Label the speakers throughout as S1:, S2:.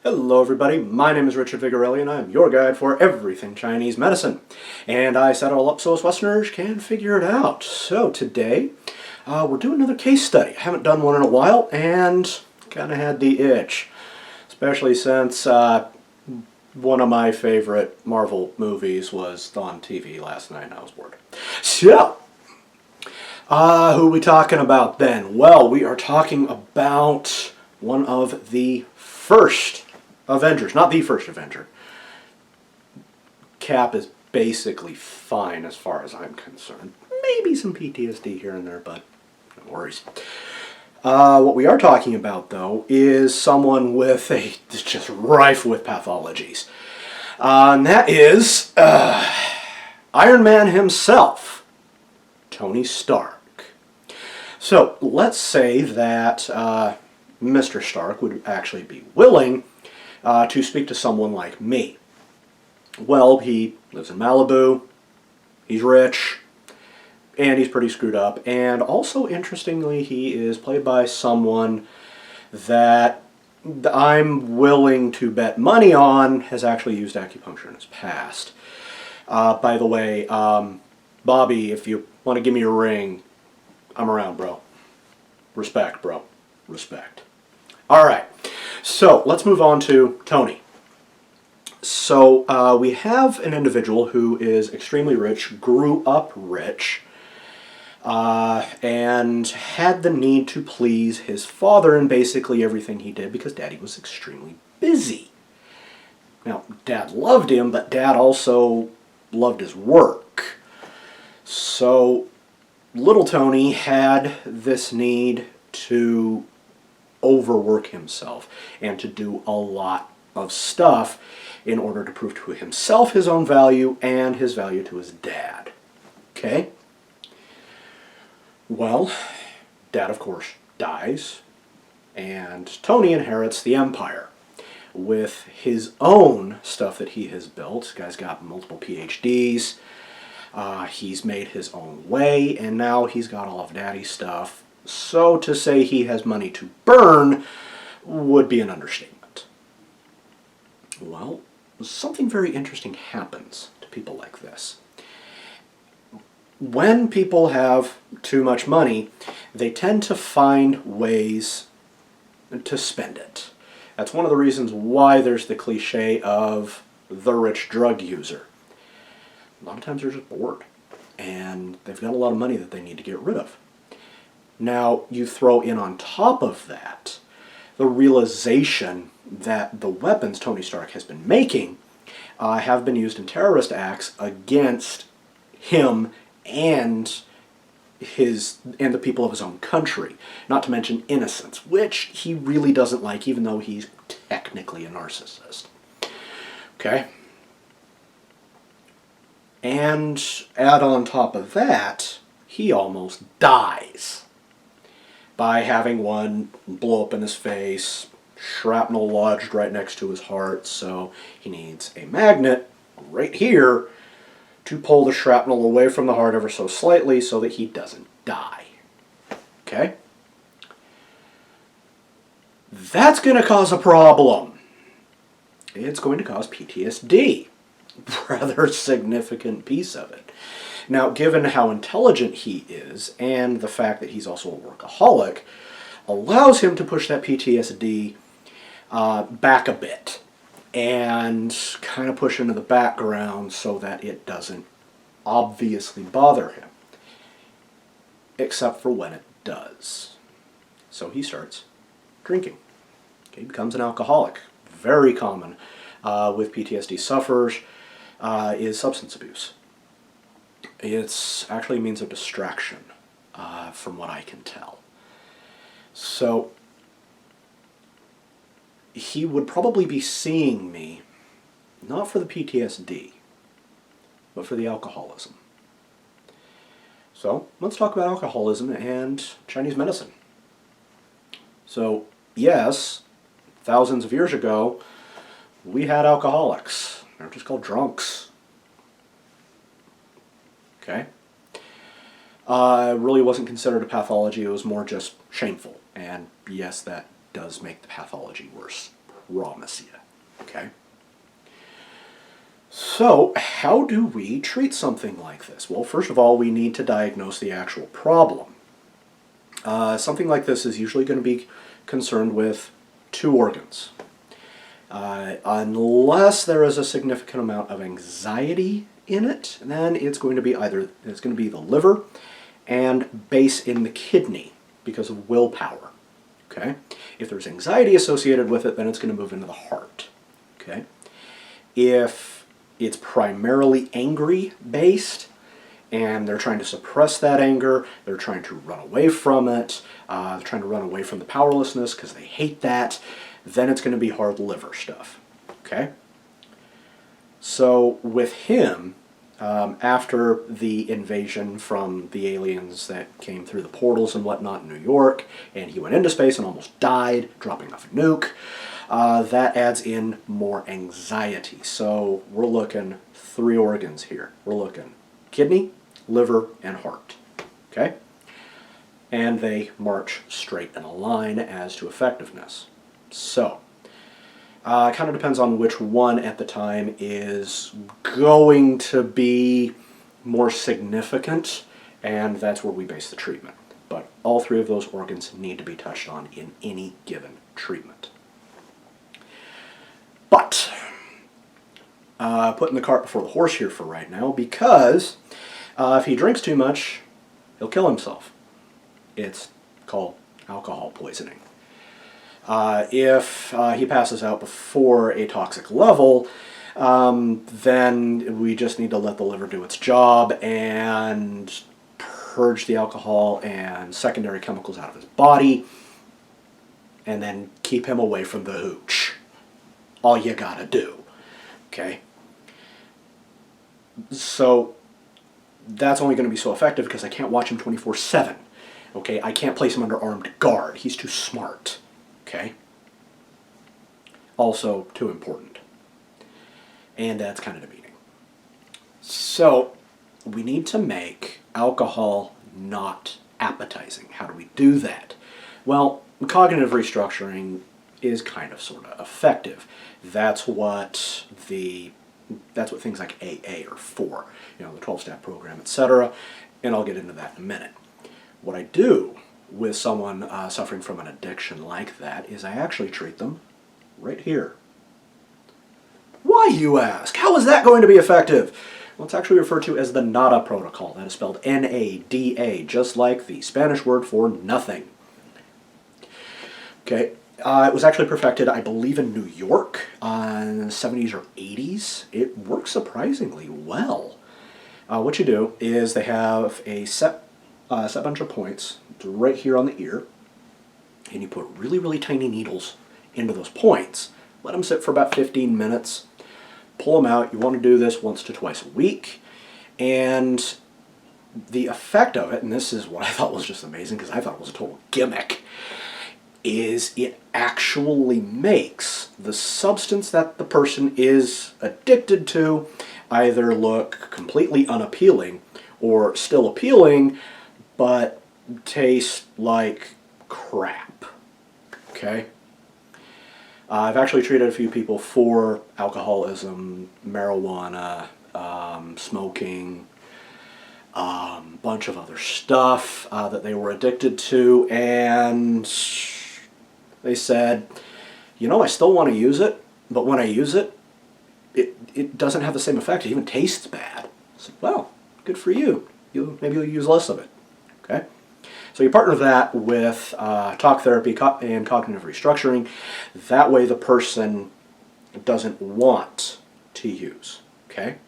S1: Hello everybody, my name is Richard Vigorelli and I'm your guide for everything Chinese medicine. And I set it all up so us Westerners can figure it out. So today, we're doing another case study. I haven't done one in a while and kind of had the itch. Especially since one of my favorite Marvel movies was on TV last night and I was bored. So, who are we talking about then? Well, we are talking about one of the first Avengers, not the first Avenger. Cap is basically fine as far as I'm concerned. Maybe some PTSD here and there, but no worries. What we are talking about, though, is someone with just rife with pathologies. And that is Iron Man himself, Tony Stark. So let's say that Mr. Stark would actually be willing to speak to someone like me. Well, he lives in Malibu, he's rich, and he's pretty screwed up. And also, interestingly, he is played by someone that I'm willing to bet money on has actually used acupuncture in his past. By the way, Bobby, if you want to give me a ring, I'm around, bro. Respect, bro. Respect. All right. So let's move on to Tony. So we have an individual who is extremely rich, grew up rich, and had the need to please his father in basically everything he did because Daddy was extremely busy. Now, Dad loved him, but Dad also loved his work. So little Tony had this need to overwork himself and to do a lot of stuff in order to prove to himself his own value and his value to his dad. Okay? Well, Dad, of course, dies, and Tony inherits the empire with his own stuff that he has built. This guy's got multiple PhDs. He's made his own way, and now he's got all of Daddy's stuff. So to say he has money to burn would be an understatement. Well, something very interesting happens to people like this. When people have too much money, they tend to find ways to spend it. That's one of the reasons why there's the cliche of the rich drug user. A lot of times they're just bored, and they've got a lot of money that they need to get rid of. Now, you throw in on top of that the realization that the weapons Tony Stark has been making have been used in terrorist acts against him and the people of his own country, not to mention innocents, which he really doesn't like, even though he's technically a narcissist. Okay? And add on top of that, he almost dies by having one blow up in his face, shrapnel lodged right next to his heart, so he needs a magnet right here to pull the shrapnel away from the heart ever so slightly so that he doesn't die. Okay? That's going to cause a problem. It's going to cause PTSD. Rather significant piece of it. Now, given how intelligent he is, and the fact that he's also a workaholic, allows him to push that PTSD back a bit and kind of push into the background so that it doesn't obviously bother him, except for when it does. So he starts drinking. Okay, he becomes an alcoholic. Very common with PTSD sufferers is substance abuse. It's actually a means of distraction, from what I can tell. So he would probably be seeing me, not for the PTSD, but for the alcoholism. So let's talk about alcoholism and Chinese medicine. So yes, thousands of years ago, we had alcoholics. They're just called drunks. Okay? It really wasn't considered a pathology, it was more just shameful. And yes, that does make the pathology worse. Promise you. Okay? So, how do we treat something like this? Well, first of all, we need to diagnose the actual problem. Something like this is usually going to be concerned with two organs. Unless there is a significant amount of anxiety in it, then it's going to be the liver and base in the kidney because of willpower. Okay? If there's anxiety associated with it, then it's going to move into the heart. Okay? If it's primarily angry based, and they're trying to suppress that anger, they're trying to run away from it, they're trying to run away from the powerlessness because they hate that, then it's going to be hard liver stuff. Okay? So with him, after the invasion from the aliens that came through the portals and whatnot in New York, and he went into space and almost died, dropping off a nuke, that adds in more anxiety. So we're looking 3 organs here. We're looking kidney, liver, and heart. Okay? And they march straight in a line as to effectiveness. So, it kind of depends on which one at the time is going to be more significant, and that's where we base the treatment. But all 3 of those organs need to be touched on in any given treatment. But, putting the cart before the horse here for right now, because if he drinks too much, he'll kill himself. It's called alcohol poisoning. If he passes out before a toxic level, then we just need to let the liver do its job and purge the alcohol and secondary chemicals out of his body, and then keep him away from the hooch. All you gotta do. Okay? So, that's only going to be so effective because I can't watch him 24/7. Okay? I can't place him under armed guard. He's too smart. Okay? Also, too important. And that's kind of demeaning. So, we need to make alcohol not appetizing. How do we do that? Well, cognitive restructuring is kind of sort of effective. That's what things like AA are for. You know, the 12-step program, etc. And I'll get into that in a minute. What I do with someone suffering from an addiction like that is I actually treat them right here. Why, you ask? How is that going to be effective? Well, it's actually referred to as the NADA protocol. That is spelled N-A-D-A, just like the Spanish word for nothing. Okay, it was actually perfected, I believe, in New York in the 70s or 80s. It works surprisingly well. What you do is they have a set bunch of points right here on the ear, and you put really, really tiny needles into those points. Let them sit for about 15 minutes. Pull them out. You want to do this once to twice a week. And the effect of it, and this is what I thought was just amazing because I thought it was a total gimmick, is it actually makes the substance that the person is addicted to either look completely unappealing or still appealing, but taste like crap. Okay? I've actually treated a few people for alcoholism, marijuana, smoking, bunch of other stuff that they were addicted to, and they said, you know, I still want to use it, but when I use it, it doesn't have the same effect. It even tastes bad. I said, well, good for you. Maybe you'll use less of it. Okay? So you partner that with talk therapy and cognitive restructuring. That way the person doesn't want to use. Okay?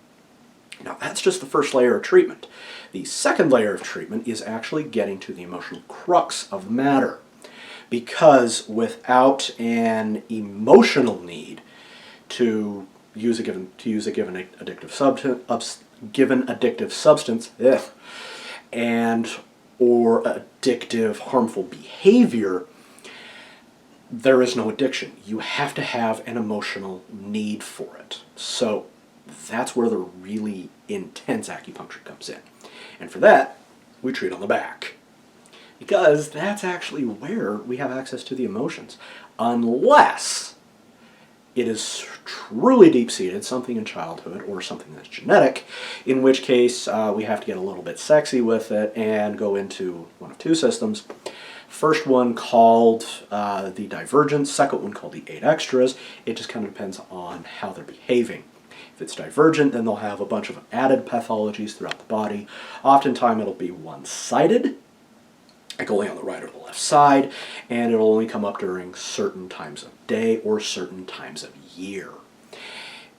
S1: Now that's just the first layer of treatment. The second layer of treatment is actually getting to the emotional crux of the matter. Because without an emotional need to use a given addictive substance, and or addictive harmful behavior, there is no addiction. You have to have an emotional need for it. So that's where the really intense acupuncture comes in. And for that, we treat on the back. Because that's actually where we have access to the emotions. Unless it is truly deep-seated, something in childhood or something that's genetic, in which case we have to get a little bit sexy with it and go into one of two systems. First one called the divergent, second one called the 8 extras. It just kind of depends on how they're behaving. If it's divergent, then they'll have a bunch of added pathologies throughout the body. Oftentimes it'll be one-sided, like only on the right or the left side, and it'll only come up during certain times of day or certain times of year.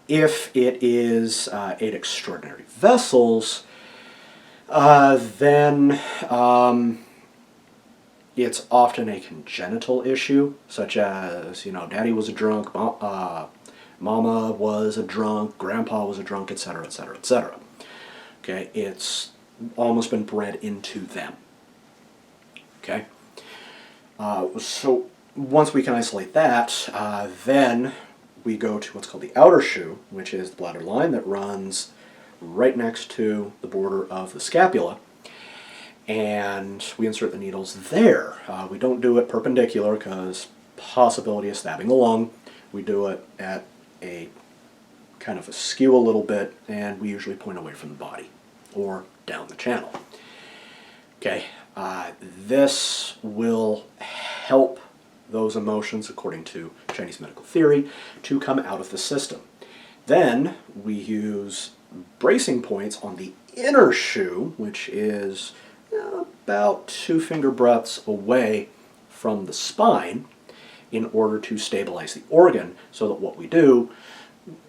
S1: If it is 8 extraordinary vessels, then it's often a congenital issue, such as, daddy was a drunk, mama was a drunk, grandpa was a drunk, etc., etc., etc. Okay, it's almost been bred into them. Okay, so once we can isolate that, then we go to what's called the outer shoe, which is the bladder line that runs right next to the border of the scapula, and we insert the needles there. We don't do it perpendicular because possibility of stabbing the lung. We do it at a kind of askew a little bit, and we usually point away from the body or down the channel. Okay, this will help those emotions, according to Chinese medical theory, to come out of the system. Then we use bracing points on the inner shoe, which is about 2 finger breadths away from the spine, in order to stabilize the organ, so that what we do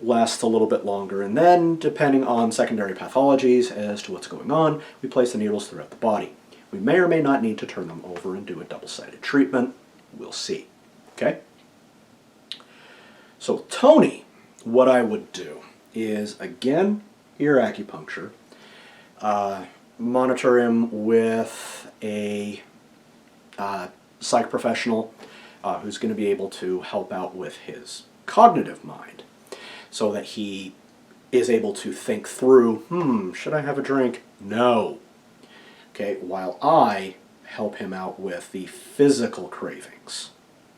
S1: lasts a little bit longer. And then, depending on secondary pathologies as to what's going on, we place the needles throughout the body. We may or may not need to turn them over and do a double-sided treatment. We'll see. Okay? So Tony, what I would do is, again, ear acupuncture, monitor him with a psych professional who's going to be able to help out with his cognitive mind, so that he is able to think through, should I have a drink? No. Okay, while I help him out with the physical cravings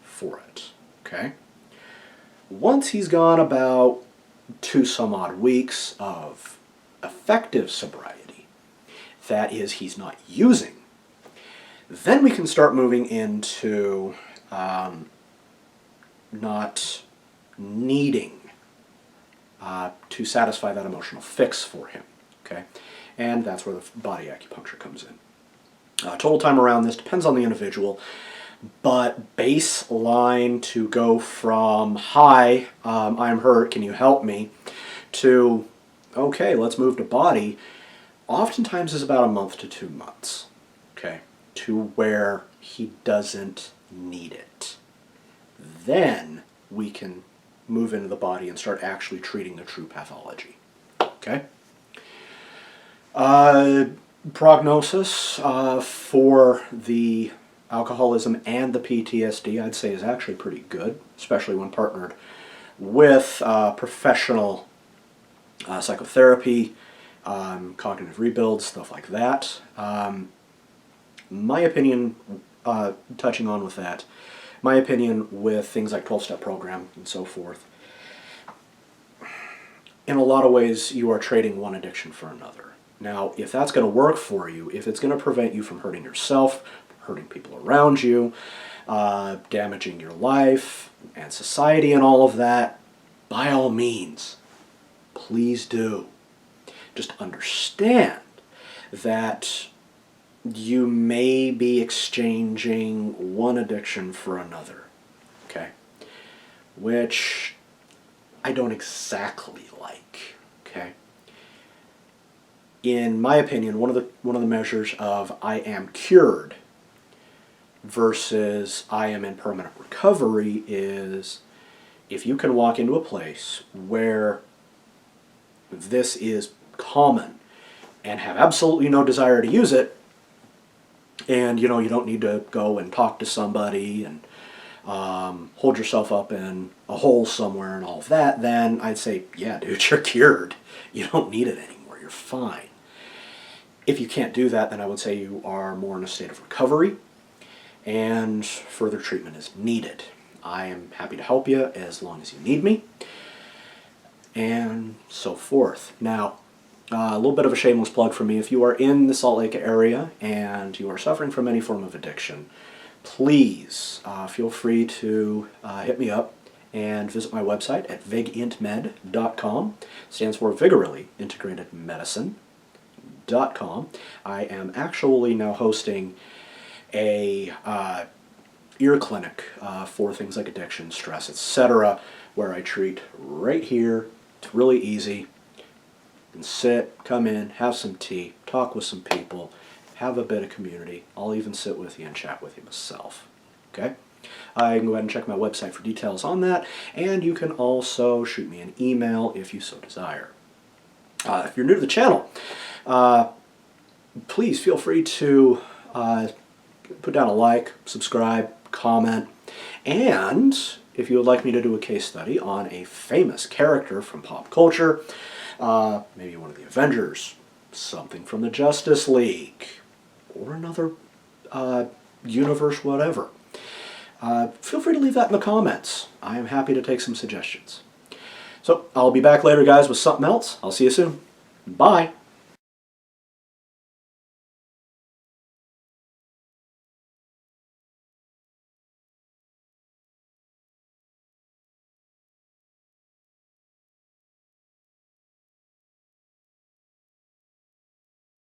S1: for it. Okay? Once he's gone about 2 some odd weeks of effective sobriety, that is, he's not using, then we can start moving into not needing to satisfy that emotional fix for him. Okay? And that's where the body acupuncture comes in. Total time around this depends on the individual, but baseline to go from, hi, I'm hurt, can you help me, to, okay, let's move to body, oftentimes is about a month to 2 months, okay, to where he doesn't need it. Then we can move into the body and start actually treating the true pathology. Okay? Prognosis for the alcoholism and the PTSD, I'd say, is actually pretty good, especially when partnered with professional psychotherapy, cognitive rebuild, stuff like that. My opinion, touching on with that, my opinion with things like 12-step program and so forth, in a lot of ways you are trading one addiction for another. Now, if that's going to work for you, if it's going to prevent you from hurting yourself, hurting people around you, damaging your life and society and all of that, by all means, please do. Just understand that you may be exchanging one addiction for another, okay? Which I don't exactly like, okay? In my opinion, one of the measures of I am cured versus I am in permanent recovery is if you can walk into a place where this is common and have absolutely no desire to use it, and you don't need to go and talk to somebody and hold yourself up in a hole somewhere and all of that, then I'd say, yeah, dude, you're cured. You don't need it anymore. You're fine. If you can't do that, then I would say you are more in a state of recovery and further treatment is needed. I am happy to help you as long as you need me, and so forth. Now, a little bit of a shameless plug for me. If you are in the Salt Lake area and you are suffering from any form of addiction, please feel free to hit me up and visit my website at vigintmed.com. It stands for Vigorelli Integrated Medicine.com. I am actually now hosting a ear clinic for things like addiction, stress, etc., where I treat right here. It's really easy. You can sit, come in, have some tea, talk with some people, have a bit of community. I'll even sit with you and chat with you myself. Okay? You can go ahead and check my website for details on that, and you can also shoot me an email if you so desire. If you're new to the channel, please feel free to put down a like, subscribe, comment, and if you would like me to do a case study on a famous character from pop culture, maybe one of the Avengers, something from the Justice League, or another universe, whatever, feel free to leave that in the comments. I am happy to take some suggestions. So I'll be back later, guys, with something else. I'll see you soon. Bye.